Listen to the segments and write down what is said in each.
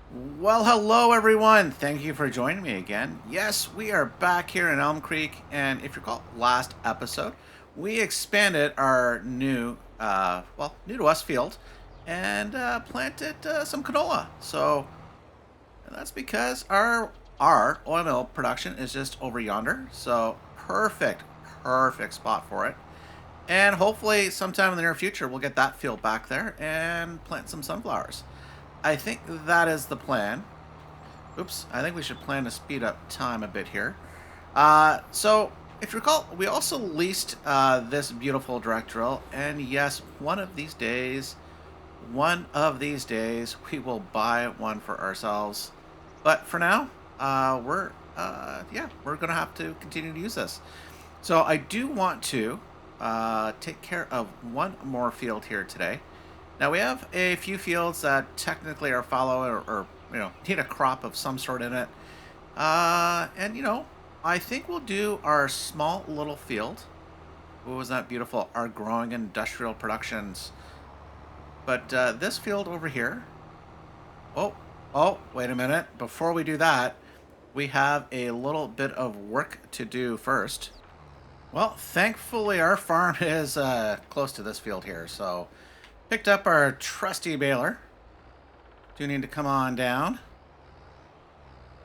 Well, hello everyone. Thank you for joining me again. Yes, we are back here in Elm Creek, and if you recall last episode, we expanded our new to us field and planted some canola. So that's because our oil mill production is just over yonder. So perfect spot for it. And hopefully, sometime in the near future, we'll get that field back there and plant some sunflowers. I think that is the plan. Oops, I think we should plan to speed up time a bit here. So, if you recall, we also leased this beautiful direct drill, and yes, one of these days, we will buy one for ourselves. But for now, we're gonna have to continue to use this. So I do want to take care of one more field here today. Now we have a few fields that technically are fallow or need a crop of some sort in it. And I think we'll do our small little field. What was that beautiful? Our growing industrial productions. But this field over here. Oh, wait a minute. Before we do that, we have a little bit of work to do first. Well, thankfully our farm is close to this field here, so picked up our trusty baler. Do need to come on down,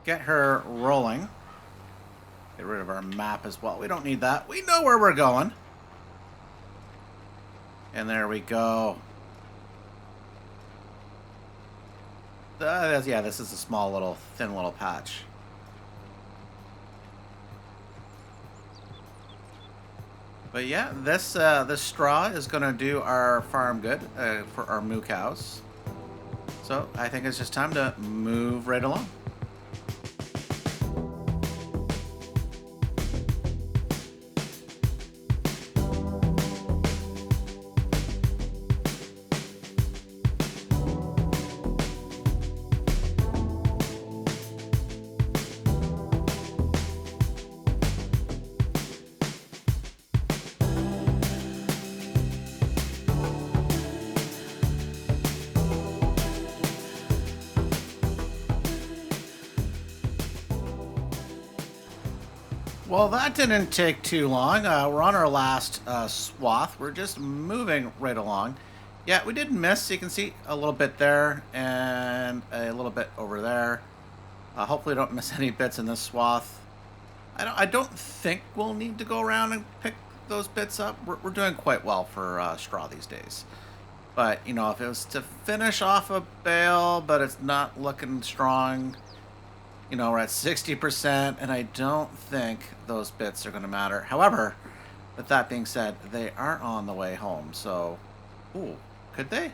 get her rolling. Get rid of our map as well. We don't need that. We know where we're going. And there we go. Yeah, this is a small little, thin little patch. But yeah, this straw is gonna do our farm good for our moo cows. So I think it's just time to move right along. Well, that didn't take too long. We're on our last swath. We're just moving right along. Yeah, we did miss. You can see a little bit there and a little bit over there. Hopefully, don't miss any bits in this swath. I don't think we'll need to go around and pick those bits up. We're doing quite well for straw these days. But if it was to finish off a bale, but it's not looking strong, we're at 60%, and I don't think those bits are going to matter. However, with that being said, they are on the way home. So, ooh, could they?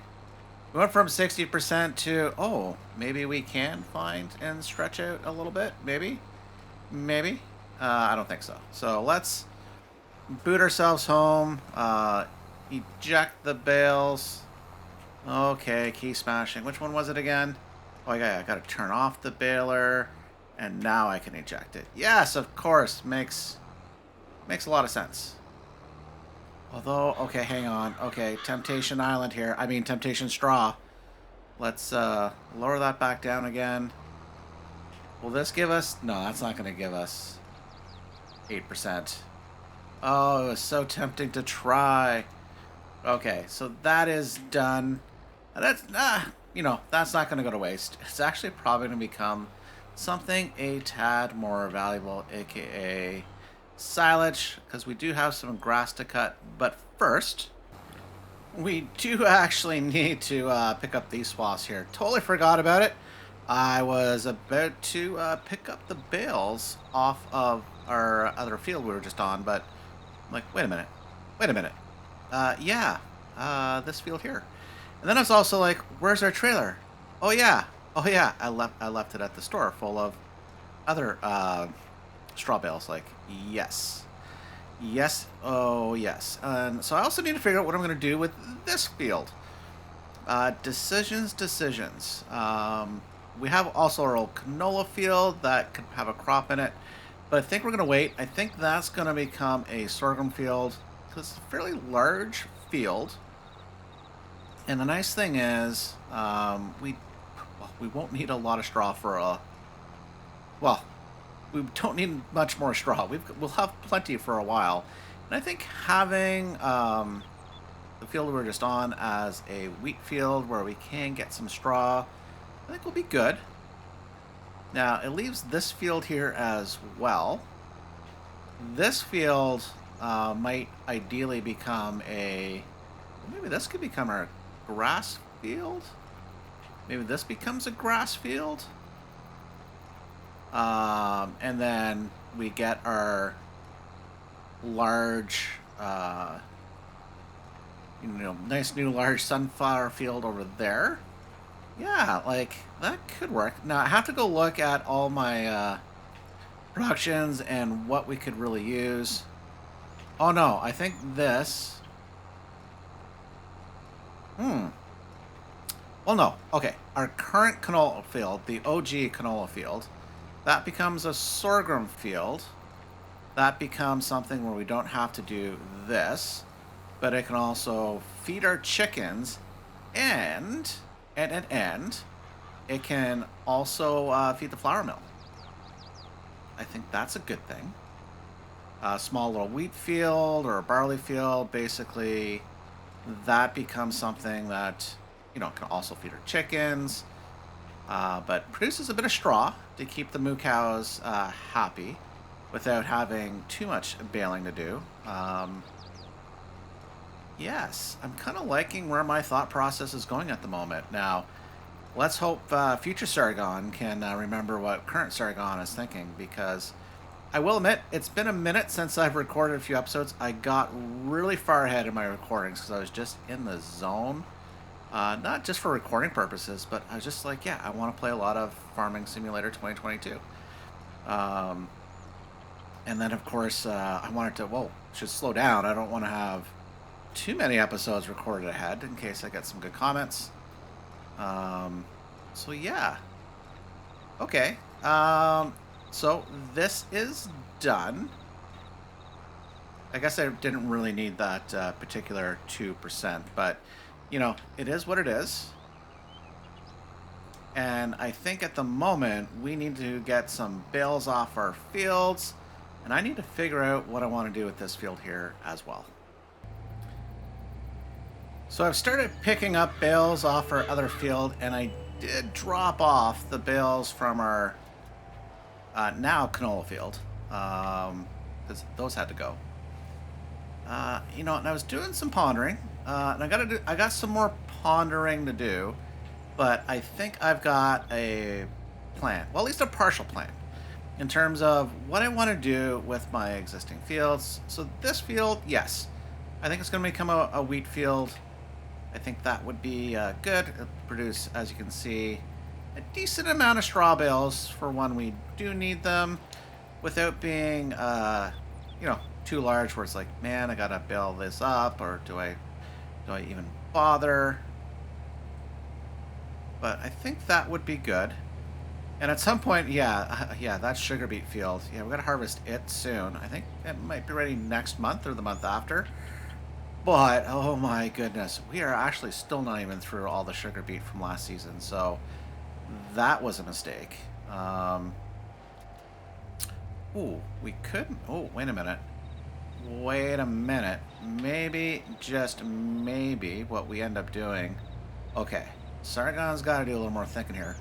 We went from 60% to, maybe we can find and stretch out a little bit. Maybe. Maybe. I don't think so. So let's boot ourselves home, eject the bales. Okay, key smashing. Which one was it again? Oh, yeah, I got to turn off the baler. And now I can eject it. Yes, of course. Makes a lot of sense. Although, okay, hang on. Okay, Temptation Island here. I mean, Temptation Straw. Let's lower that back down again. Will this give us... No, that's not going to give us 8%. Oh, it was so tempting to try. Okay, so that is done. That's not going to go to waste. It's actually probably going to become something a tad more valuable, aka silage, because we do have some grass to cut. But first, we do actually need to pick up these swaths here. Totally forgot about it. I was about to pick up the bales off of our other field we were just on, but I'm like, wait a minute. This field here. And then I was also like, where's our trailer? Oh yeah, I left it at the store full of other straw bales. Like, yes. Oh yes. And so I also need to figure out what I'm going to do with this field. Decisions. We have also our old canola field that could have a crop in it, but I think we're going to wait. I think that's going to become a sorghum field because it's a fairly large field. And the nice thing is, we well, we won't need a lot of straw for a, well, we don't need much more straw. We'll have plenty for a while. And I think having the field we're just on as a wheat field where we can get some straw, I think will be good. Now, it leaves this field here as well. This field might ideally become a, maybe this could become our grass field. Maybe this becomes a grass field. And then we get our large, nice new large sunflower field over there. Yeah, like that could work. Now I have to go look at all my productions and what we could really use. Oh no, I think this. Well, no. Okay, our current canola field, the OG canola field, that becomes a sorghum field. That becomes something where we don't have to do this, but it can also feed our chickens, and it can also feed the flour mill. I think that's a good thing. A small little wheat field or a barley field, basically, that becomes something that, can also feed our chickens, but produces a bit of straw to keep the moo cows happy without having too much baling to do. Yes, I'm kind of liking where my thought process is going at the moment. Now, let's hope future Sargon can remember what current Sargon is thinking, because I will admit, it's been a minute since I've recorded a few episodes. I got really far ahead in my recordings because I was just in the zone. Not just for recording purposes, but I was just like, yeah, I want to play a lot of Farming Simulator 2022. And then, of course, I wanted to, should slow down. I don't want to have too many episodes recorded ahead in case I get some good comments. So, yeah. Okay. So, this is done. I guess I didn't really need that particular 2%, but, it is what it is. And I think at the moment, we need to get some bales off our fields. And I need to figure out what I want to do with this field here as well. So I've started picking up bales off our other field, and I did drop off the bales from our now canola field, because those had to go. And I was doing some pondering, and I got some more pondering to do, but I think I've got a plan, well, at least a partial plan, in terms of what I want to do with my existing fields. So this field, yes, I think it's going to become a wheat field. I think that would be good. It'll produce, as you can see, a decent amount of straw bales for when we do need them, without being, too large where it's like, man, I gotta bale this up, or do I even bother? But I think that would be good. And at some point, yeah, that sugar beet field, yeah, we gotta harvest it soon. I think it might be ready next month or the month after. But, oh my goodness, we are actually still not even through all the sugar beet from last season, so that was a mistake. We could, wait a minute. Maybe, just maybe, what we end up doing, okay, Sargon's got to do a little more thinking here,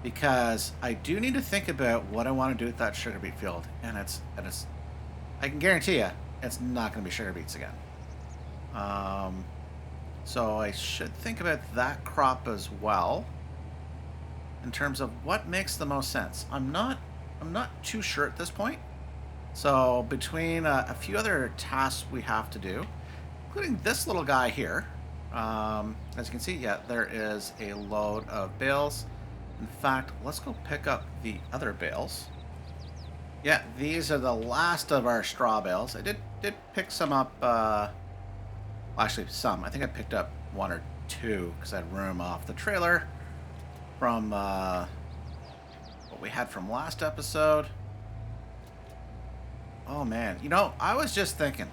because I do need to think about what I want to do with that sugar beet field, and it's I can guarantee you it's not going to be sugar beets again. So I should think about that crop as well, in terms of what makes the most sense. I'm not too sure at this point. So between a few other tasks we have to do, including this little guy here, as you can see, yeah, there is a load of bales. In fact, let's go pick up the other bales. Yeah, these are the last of our straw bales. I did pick some up, actually some. I think I picked up one or two because I had room off the trailer from what we had from last episode. Oh man, I was just thinking,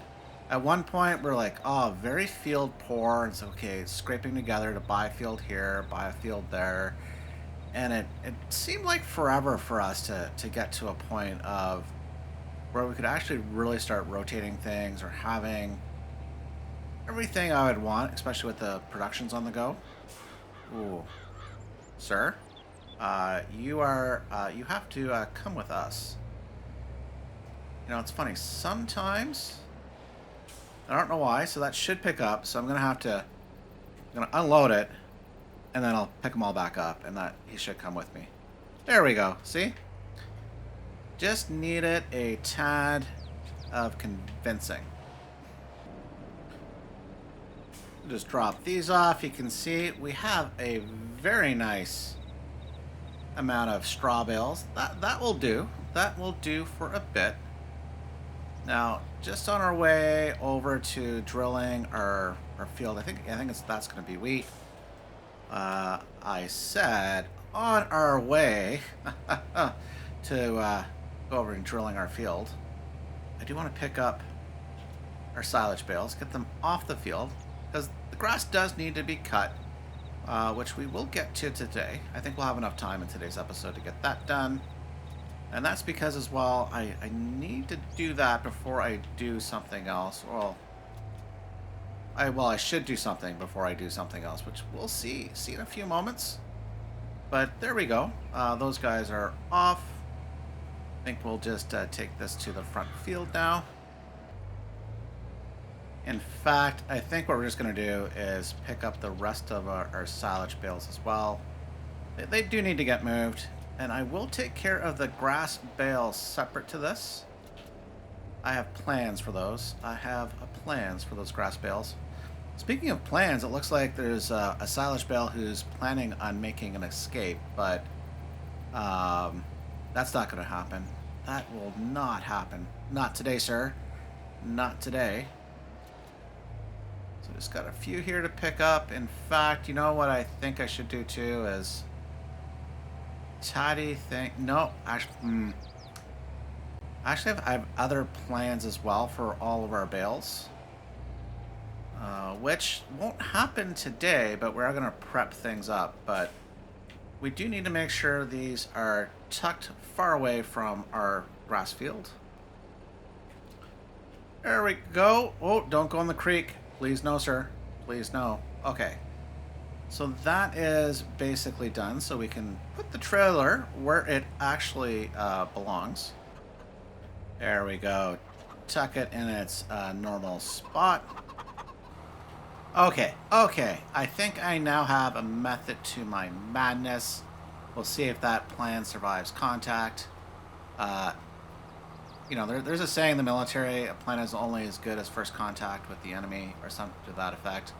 at one point we're like, oh, very field poor. It's okay, scraping together to buy a field here, buy a field there. And it seemed like forever for us to get to a point of where we could actually really start rotating things or having everything I would want, especially with the productions on the go. Ooh, sir, you have to come with us. You know, it's funny. Sometimes I don't know why, so that should pick up. So I'm gonna have to, I'm gonna unload it, and then I'll pick them all back up, and that he should come with me. There we go. See, just needed a tad of convincing. Just drop these off. You can see we have a very nice amount of straw bales. That will do. That will do for a bit. Now, just on our way over to drilling our field, that's going to be wheat. I said on our way to go over and drilling our field. I do want to pick up our silage bales, get them off the field, because the grass does need to be cut, which we will get to today. I think we'll have enough time in today's episode to get that done. And that's because, as well, I need to do that before I do something else. Well, I should do something before I do something else, which we'll see in a few moments. But there we go. Those guys are off. I think we'll just take this to the front field now. In fact, I think what we're just going to do is pick up the rest of our silage bales as well. They do need to get moved. And I will take care of the grass bales separate to this. I have plans for those. I have plans for those grass bales. Speaking of plans, it looks like there's a silage bale who's planning on making an escape, but that's not going to happen. That will not happen. Not today, sir. Not today. So just got a few here to pick up. In fact, you know what I think I should do too is... tidy thing. No, actually, I have other plans as well for all of our bales, which won't happen today, but we're going to prep things up. But we do need to make sure these are tucked far away from our grass field. There we go. Oh, don't go in the creek. Please no, sir. Please no. Okay. So that is basically done, so we can put the trailer where it actually belongs. There we go. Tuck it in its normal spot. Okay. I think I now have a method to my madness. We'll see if that plan survives contact. You know, there's a saying in the military, a plan is only as good as first contact with the enemy, or something to that effect.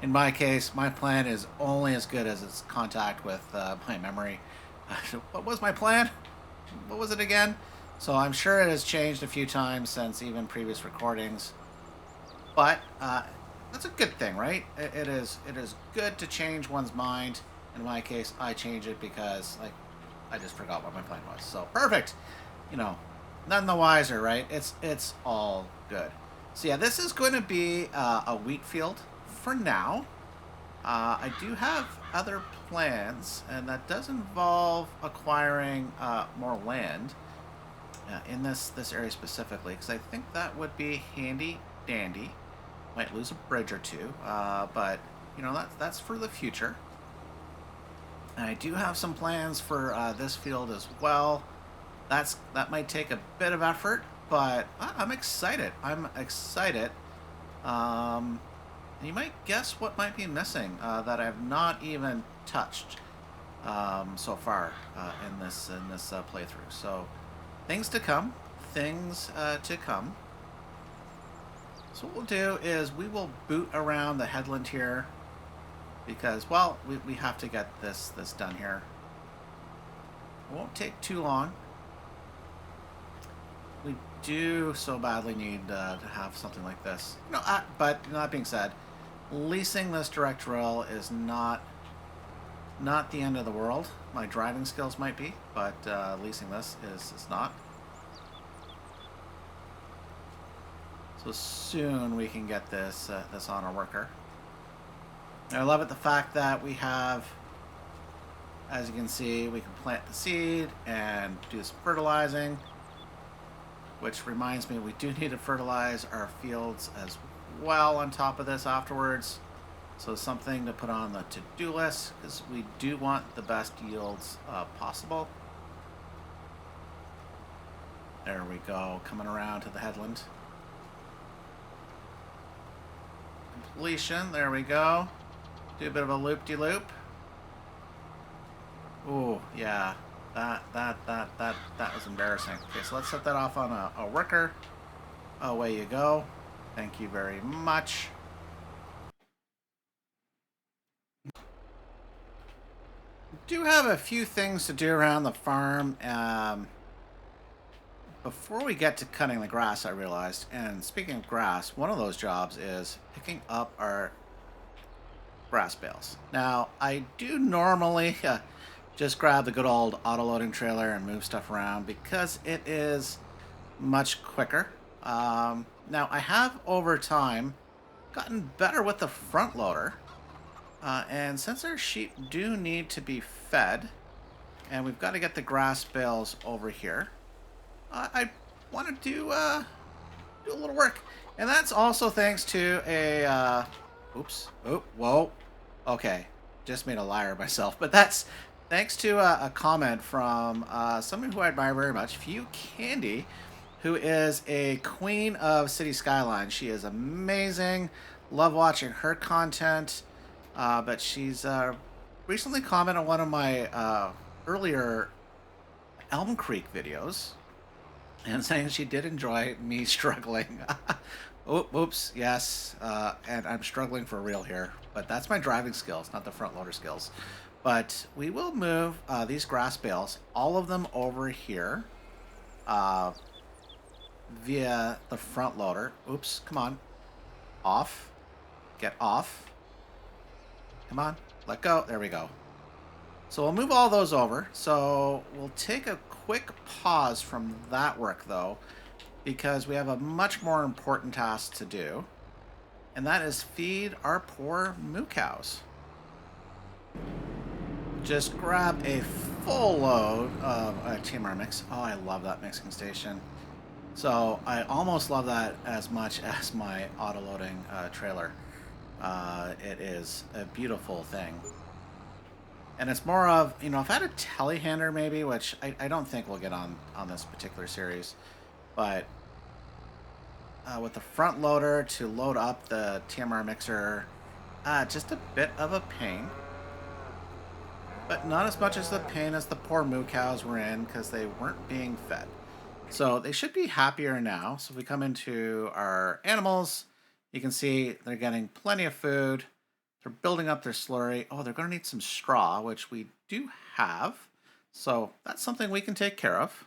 In my case, my plan is only as good as its contact with my memory. What was my plan? What was it again? So I'm sure it has changed a few times since even previous recordings. But that's a good thing, right? It is good to change one's mind. In my case, I change it because I just forgot what my plan was. So perfect. You know, none the wiser, right? It's all good. So yeah, this is going to be a wheat field. For now, I do have other plans, and that does involve acquiring more land in this area specifically, because I think that would be handy dandy. Might lose a bridge or two, but you know that's for the future. And I do have some plans for this field as well. That might take a bit of effort, but I'm excited. I'm excited. You might guess what might be missing that I have not even touched so far in this playthrough. So things to come, to come. So what we'll do is we will boot around the headland here because, well, we have to get this done here. It won't take too long. We do so badly need to have something like this. No, but that being said, leasing this direct drill is not the end of the world. My driving skills might be, but leasing this is not. So soon we can get this on a worker. And I love it, the fact that we have As you can see, we can plant the seed and do some fertilizing, which reminds me we do need to fertilize our fields as well on top of this afterwards. So something to put on the to-do list, because we do want the best yields possible. There we go, coming around to the headland. Completion, there we go. Do a bit of a loop-de-loop. Ooh, yeah, that was embarrassing. Okay, so let's set that off on a worker. Away you go. Thank you very much. Do have a few things to do around the farm. Before we get to cutting the grass, I realized, and speaking of grass, one of those jobs is picking up our grass bales. Now, I do normally just grab the good old auto-loading trailer and move stuff around because it is much quicker. Now, I have, over time, gotten better with the front loader. And since our sheep do need to be fed, and we've got to get the grass bales over here, I want to do a little work. And that's also thanks to a... oops. Oh, whoa. Okay. Just made a liar of myself. But that's thanks to a comment from someone who I admire very much, Few Candy, who is a queen of City Skyline. She is amazing. Love watching her content. But she's recently commented on one of my earlier Elmcreek videos and saying she did enjoy me struggling. Oops, yes, and I'm struggling for real here. But that's my driving skills, not the front loader skills. But we will move these grass bales, all of them over here, via the front loader. Oops, come on. Off. Get off. Come on, let go. There we go. So we'll move all those over. So we'll take a quick pause from that work, though, because we have a much more important task to do, and that is feed our poor moo cows. Just grab a full load of TMR mix. Oh, I love that mixing station. So I almost love that as much as my auto-loading trailer. It is a beautiful thing. And it's more of, you know, if I had a telehandler maybe, which I don't think we'll get on this particular series, but with the front loader to load up the TMR mixer, just a bit of a pain. But not as much as the pain as the poor moo cows were in, because they weren't being fed. So they should be happier now. So if we come into our animals, you can see they're getting plenty of food. They're building up their slurry. Oh, they're going to need some straw, which we do have. So that's something we can take care of.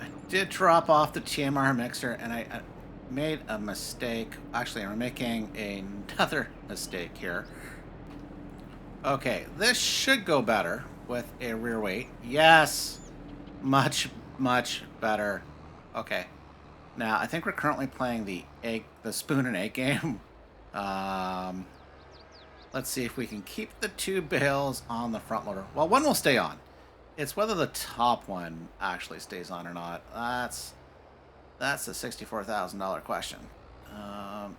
I did drop off the TMR mixer, and I made a mistake. Actually, I'm making another mistake here. Okay, this should go better with a rear weight. Yes! Much, much better. Okay. Now, I think we're currently playing the spoon and egg game. Let's see if we can keep the two bales on the front loader. Well, one will stay on. It's whether the top one actually stays on or not. That's a $64,000 question.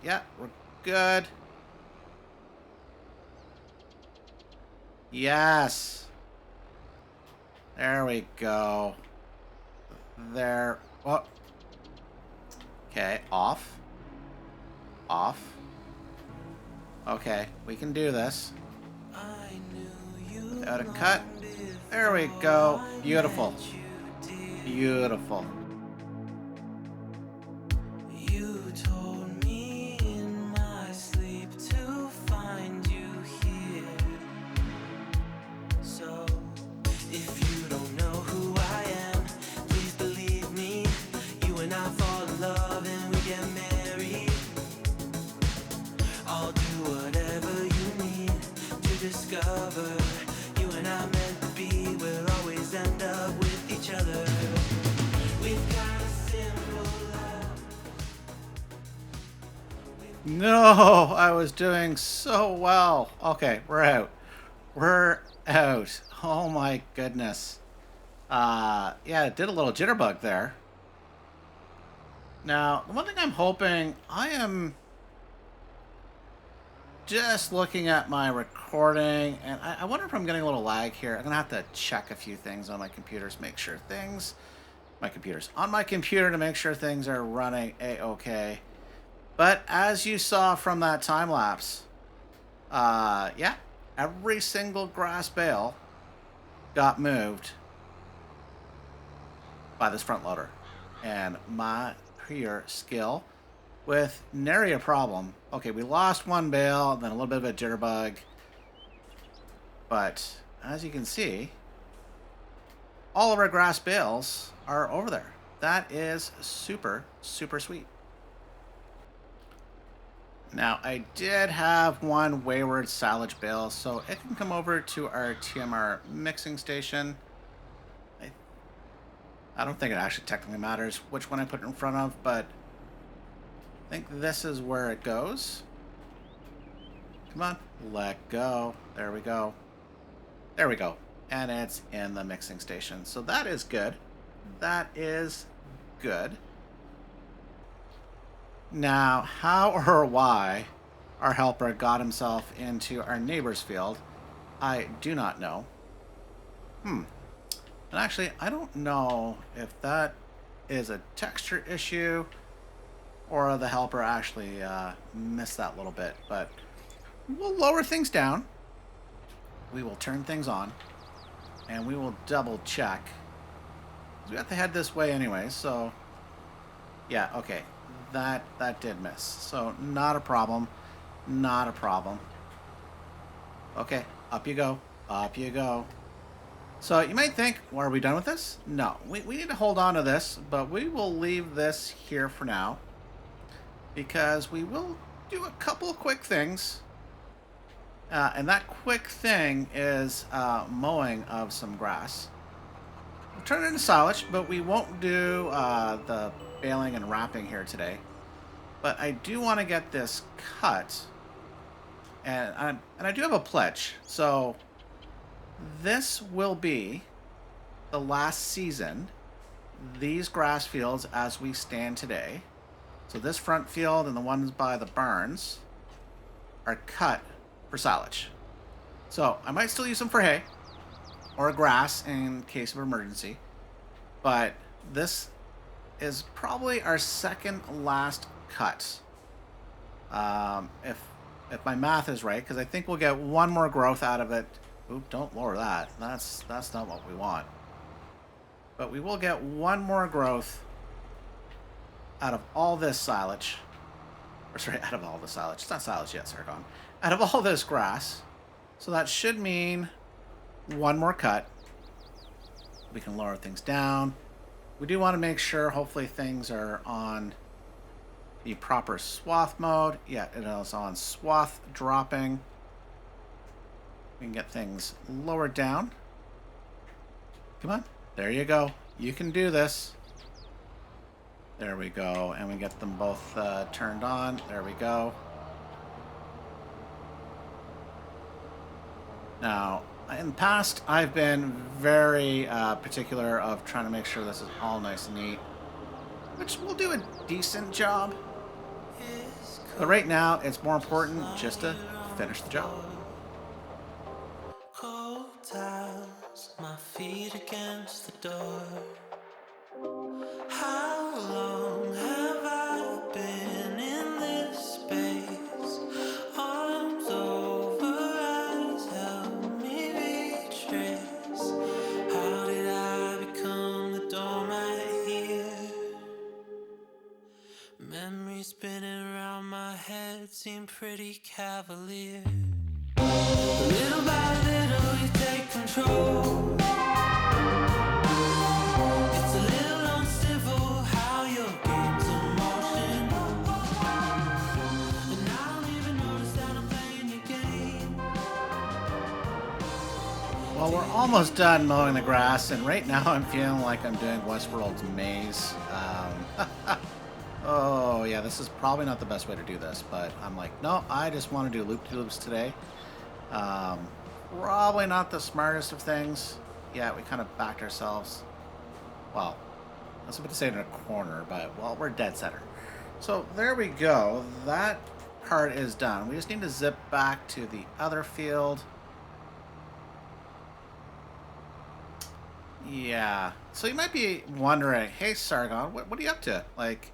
Yeah, we're good. Yes. There we go. There. Oh. Okay, off. Off. Okay, we can do this. Without a cut. There we go. Beautiful. Beautiful. You told me in my sleep to find you here. So, if you don't know who I am, please believe me. You and I fall in love and we get married. I'll do whatever you need to discover. You and I meant to be, we'll always end up with each other. We've got a simple love. No, I was doing so well. Okay, we're out. We're out. Oh my goodness. Yeah, it did a little jitterbug there. Now, the one thing I'm hoping, I am just looking at my recording, and I wonder if I'm getting a little lag here. I'm gonna have to check a few things on my computers, make sure things, on my computer to make sure things are running a-okay. But as you saw from that time lapse, yeah, every single grass bale got moved by this front loader. And my pure skill with nary a problem. Okay, we lost one bale, then a little bit of a jitterbug. But as you can see, all of our grass bales are over there. That is super, super sweet. Now, I did have one wayward silage bale, so it can come over to our TMR mixing station. I don't think it actually technically matters which one I put it in front of, but I think this is where it goes. Come on, let go. There we go. There we go. And it's in the mixing station. So that is good. That is good. Now, how or why our helper got himself into our neighbor's field, I do not know. And actually, I don't know if that is a texture issue or the helper actually missed that little bit. But we'll lower things down. We will turn things on. And we will double check. We have to head this way anyway, so... Yeah, okay. That did miss. So, not a problem. Not a problem. Okay, up you go. Up you go. So, you might think, well, are we done with this? No. We need to hold on to this, but we will leave this here for now. Because we will do a couple of quick things. And that quick thing is mowing of some grass. We'll turn it into silage, but we won't do the baling and wrapping here today. But I do want to get this cut. And I do have a pledge. So this will be the last season. These grass fields as we stand today. So this front field and the ones by the barns are cut for silage. So I might still use them for hay or grass in case of emergency. But this is probably our second last cut. If my math is right, because I think we'll get one more growth out of it. Oop, don't lower that. That's not what we want. But we will get one more growth out of all this silage. Or sorry, out of all the silage. It's not silage yet, Sargon. Out of all this grass. So that should mean one more cut. We can lower things down. We do want to make sure, hopefully, things are on the proper swath mode. Yeah, it is on swath dropping. We can get things lowered down. Come on. There you go. You can do this. There we go. And we get them both turned on. There we go. Now, in the past, I've been very particular of trying to make sure this is all nice and neat, which will do a decent job. But right now, it's more important just to finish the job. Cold tiles, my feet against the door. How long have I been in this space? Arms over eyes, help me retrace. How did I become the doormat here? Memories spinning around my head seem pretty cavalier. Little by little you take control. It's a little uncivil how your game's in motion. And I don't even notice that I'm playing your game. Well, we're almost done mowing the grass, and right now I'm feeling like I'm doing Westworld's maze. Oh, yeah, this is probably not the best way to do this, but I'm like, no, I just want to do loop-de-loops today. Um, Probably not the smartest of things. Yeah, we kind of backed ourselves. Well, I was about to say in a corner, but, well, we're dead center. So there we go. That part is done. We just need to zip back to the other field. Yeah. So you might be wondering, hey, Sargon, what are you up to? Like,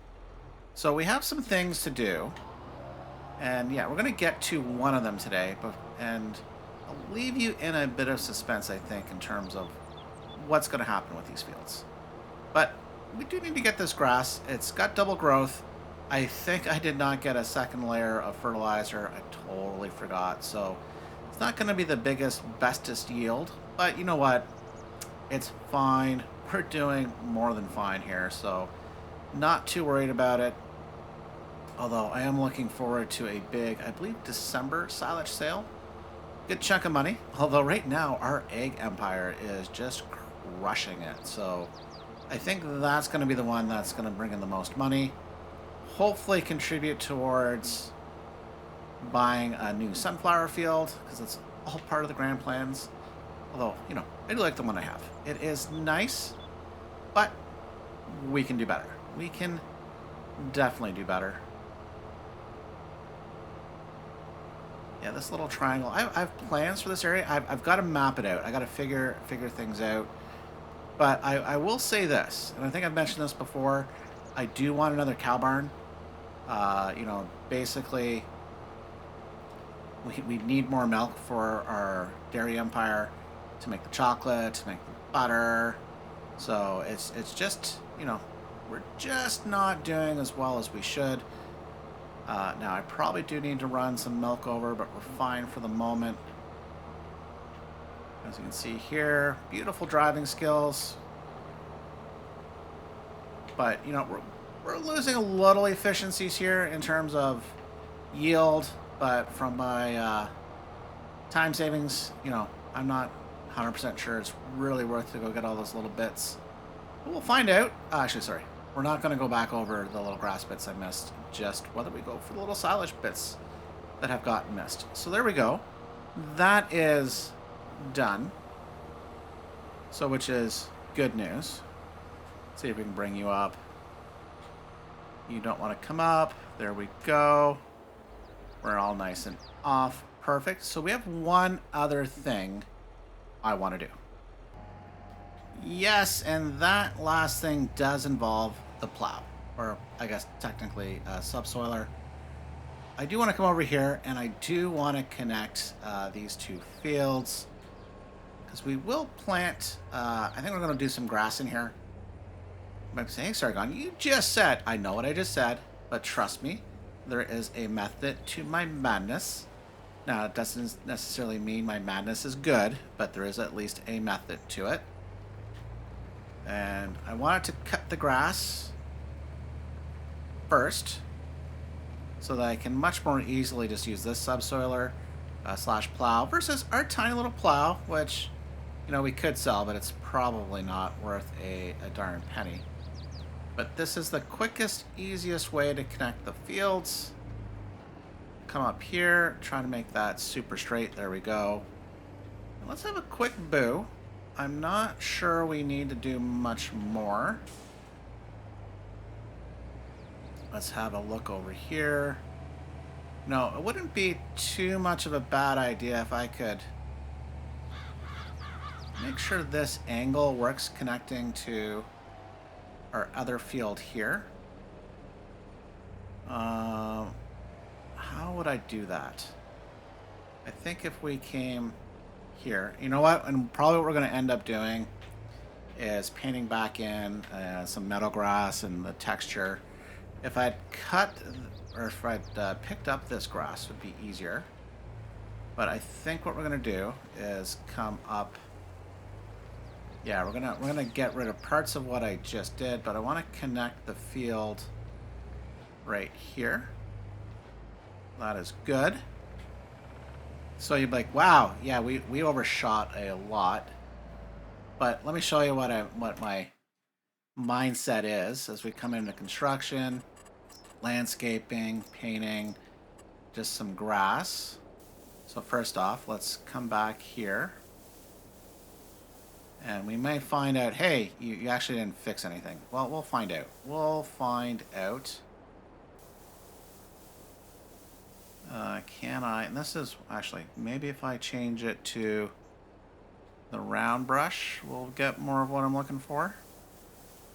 so we have some things to do. And yeah, we're going to get to one of them today. And I'll leave you in a bit of suspense, I think, in terms of what's going to happen with these fields. But we do need to get this grass. It's got double growth. I think I did not get a second layer of fertilizer. I totally forgot. So it's not going to be the biggest, bestest yield. But you know what? It's fine. We're doing more than fine here. So not too worried about it. Although I am looking forward to a big, I believe, December silage sale. Good chunk of money. Although right now our egg empire is just crushing it. So I think that's going to be the one that's going to bring in the most money. Hopefully contribute towards buying a new sunflower field, because it's all part of the grand plans. Although, you know, I do like the one I have. It is nice, but we can do better. We can definitely do better. Yeah, this little triangle. I have plans for this area. I've got to map it out. I got to figure things out. But I will say this, and I think I've mentioned this before. I do want another cow barn. You know, basically, we need more milk for our dairy empire to make the chocolate, to make the butter. So it's just, you know, we're just not doing as well as we should. Now, I probably do need to run some milk over, but we're fine for the moment. As you can see here, beautiful driving skills. But, you know, we're losing a little efficiencies here in terms of yield. But from my time savings, you know, I'm not 100% sure it's really worth to go get all those little bits. But we'll find out. Actually, sorry. We're not going to go back over the little grass bits I missed, just whether we go for the little silage bits that have gotten missed. So there we go. That is done. So, which is good news. Let's see if we can bring you up. You don't want to come up. There we go. We're all nice and off. Perfect. So we have one other thing I want to do. Yes, and that last thing does involve the plow, or I guess technically a subsoiler. I do want to come over here, and I do want to connect these two fields, because we will plant, I think we're going to do some grass in here. I'm saying, hey, Sargon, you just said, I know what I just said, but trust me, there is a method to my madness. Now, it doesn't necessarily mean my madness is good, but there is at least a method to it. And I wanted to cut the grass first so that I can much more easily just use this subsoiler slash plow versus our tiny little plow, which, you know, we could sell, but it's probably not worth a darn penny. But this is the quickest, easiest way to connect the fields. Come up here, try to make that super straight. There we go. And let's have a quick boo. I'm not sure we need to do much more. Let's have a look over here. No, it wouldn't be too much of a bad idea if I could make sure this angle works connecting to our other field here. How would I do that? I think if we came here, you know what, and probably what we're going to end up doing is painting back in some meadow grass and the texture. If I'd cut, or if I'd picked up this grass, would be easier. But I think what we're going to do is come up. Yeah, we're gonna get rid of parts of what I just did, but I want to connect the field right here. That is good. So you'd be like, wow, yeah, we overshot a lot. But let me show you what my mindset is as we come into construction. landscaping, painting, just some grass. So first off, let's come back here. And we might find out, hey, you actually didn't fix anything. Well, we'll find out. We'll find out. Can I, and this is actually, maybe if I change it to the round brush, we'll get more of what I'm looking for.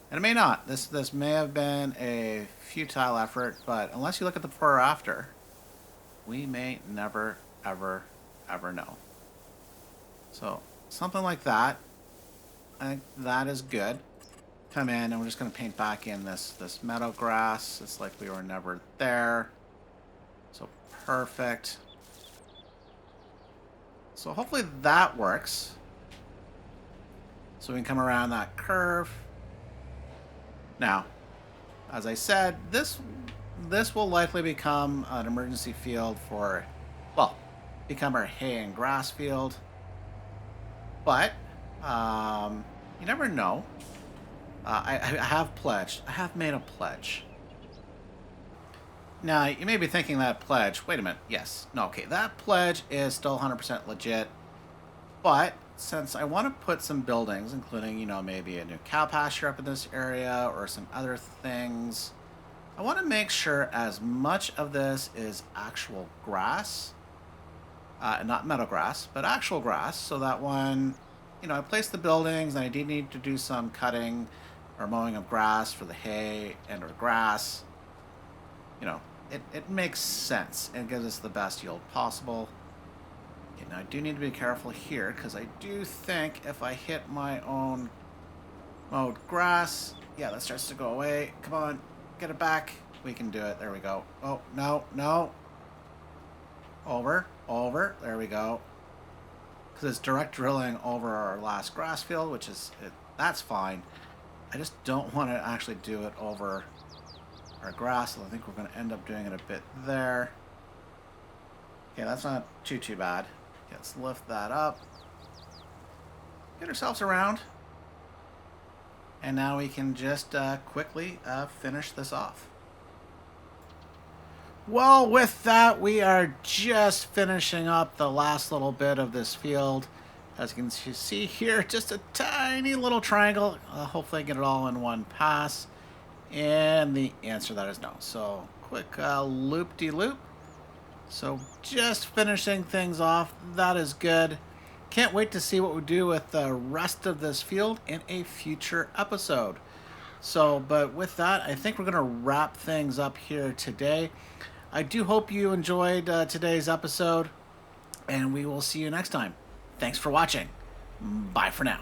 And it may not. This may have been a futile effort, but unless you look at the before or after, we may never, ever, ever know. So something like that. I think that is good. Come in and we're just going to paint back in this meadow grass. It's like we were never there. So perfect. So hopefully that works. So we can come around that curve. Now, as I said, this will likely become an emergency field for, well, become our hay and grass field. But you never know. I have pledged. I have made a pledge. Now, you may be thinking that pledge, wait a minute, yes. No, okay, that pledge is still 100% legit. But since I want to put some buildings, including, you know, maybe a new cow pasture up in this area or some other things, I want to make sure as much of this is actual grass, not meadow grass, but actual grass, so that when, you know, I place the buildings and I do need to do some cutting or mowing of grass for the hay and or grass, you know, it makes sense and gives us the best yield possible. Okay, now I do need to be careful here because I do think if I hit my own mowed grass, yeah, that starts to go away. Come on, get it back. We can do it. There we go. Oh, no, no. Over, there we go. Because it's direct drilling over our last grass field, which is, that's fine. I just don't want to actually do it over our grass, so I think we're going to end up doing it a bit there. Okay, that's not too bad. Okay, let's lift that up. Get ourselves around. And now we can just quickly finish this off. Well, with that, we are just finishing up the last little bit of this field. As you can see here, just a tiny little triangle. Hopefully I get it all in one pass. And the answer to that is no. So quick loop-de-loop. So just finishing things off. That is good. Can't wait to see what we do with the rest of this field in a future episode. So, but with that, I think we're going to wrap things up here today. I do hope you enjoyed today's episode, and we will see you next time. Thanks for watching. Bye for now.